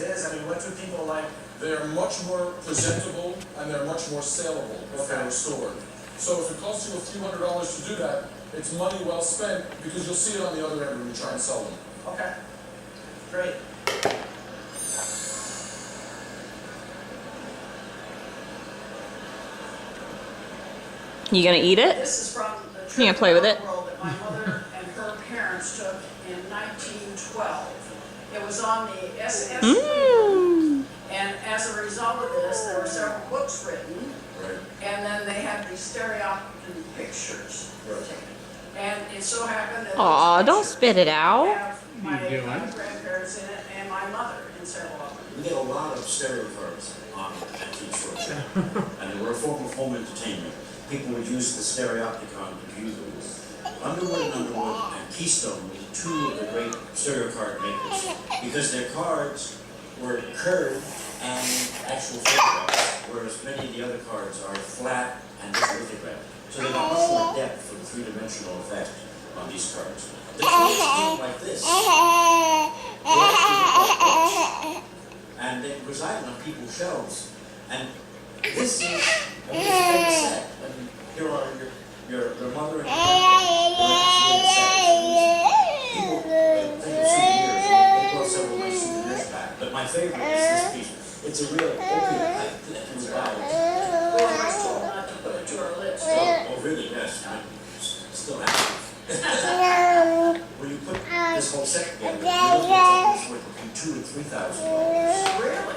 is? I mean, what do people like? They're much more presentable and they're much more saleable if they're restored. So if it costs you a few $100s to do that, it's money well spent because you'll see it on the other end when you try and sell them. Okay, great. You gonna eat it? This is from the You trip gonna play with around it? the world that my mother and her parents took in 1912. It was on the SS and as a result of this, there were several books written, Right. and then they had these stereoscopy pictures taken. And it so happened that Aw, those don't pictures spit it out. have my grandparents in it and my mother in several of them. We get a lot of stereo cards on Antique Roadshow, and they were a form of home entertainment. People would use the stereopticon computers. Underwood and Underwood and Keystone were two of the great stereo card makers because their cards were curved and actual photographs, whereas many of the other cards are flat and just lithographed. So they got much more depth for the three-dimensional effect on these cards. The cards came like this. And they resided on people's shelves. And this is a famous set. And here are your mother and your people think of souvenirs. They brought several nice souvenirs back. But my favorite is this piece. It's a real opiate type that can buy. We were told not to put it to our lips. Oh, really? Yes. I'm still happy. When you put this whole set together, you're looking at something worth between $2,000 to $3,000. Really?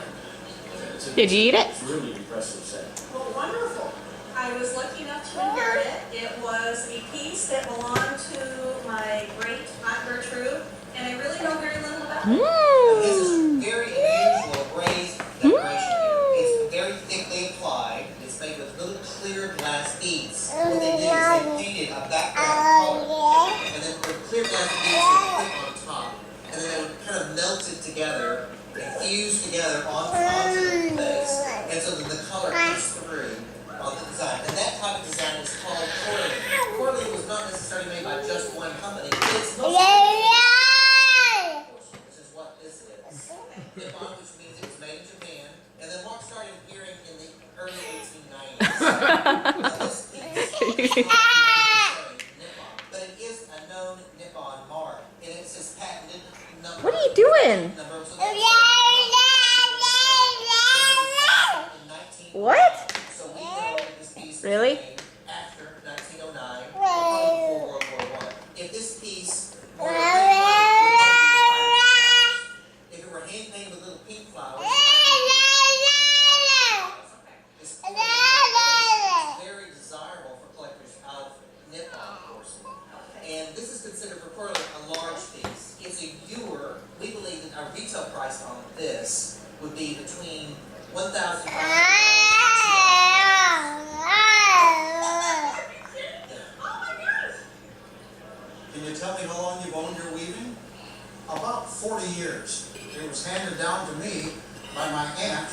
Did you eat it? It's a really impressive set. Well, wonderful. I was lucky enough to inherit it. It was a piece that belonged to my great Aunt Gertrude, and I really know very little about it. This is very unusual raised decoration here. It's very thickly applied. It's made with little clear glass beads. What they did is they painted a background color, and then the clear glass beads were put on top, and then they would kind of melt it together, fuse together onto the base, and so that the color comes through on the design. And that type of design is called Corley. Corley was not necessarily made by just one company. It's mostly which is what this is. Nippon, which means it was made in Japan, and then what started appearing in the early 1890s. This piece is Nippon, but it is a known Nippon mark, and it's this patented number. What are you doing? Number, so What? so we know that this piece Really? was made after 1909, before World War I. If this piece were if it were hand painted with little pink flowers, it's very desirable for collectors of Nippon porcelain. And this is considered for Corley a large piece. It's a ewer. We believe that our retail price on this would be between $1,500. Can you tell me how long you've owned your weaving? About 40 years. It was handed down to me by my aunt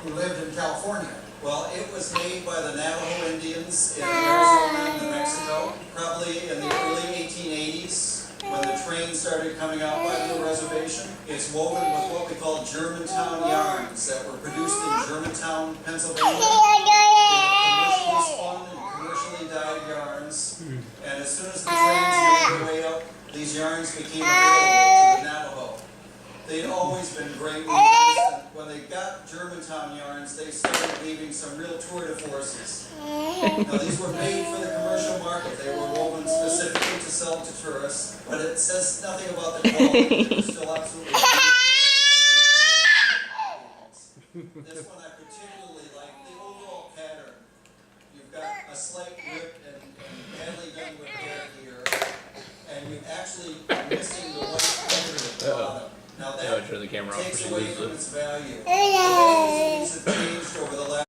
who lived in California. Well, it was made by the Navajo Indians in Arizona and New Mexico, probably in the early 1880s, when the train started coming out by the reservation. It's woven with what we call Germantown yarns that were produced in Germantown, Pennsylvania. They were commercially spun and commercially dyed yarns, and as soon as the trains made their way up, these yarns became available to the Navajo. They'd always been great weavers, and when they got Germantown yarns, they started weaving some real tour de forces. Now, these were made for the commercial market. They were woven specifically to sell to tourists, but it says nothing about the quality. It was still absolutely beautiful. This one I particularly like, the overall pattern. You've got a slight rip and badly done repair here, and you're actually missing the white border at the bottom. Now that turn the camera off takes so you away lose from it. its value. The values of these have changed over the last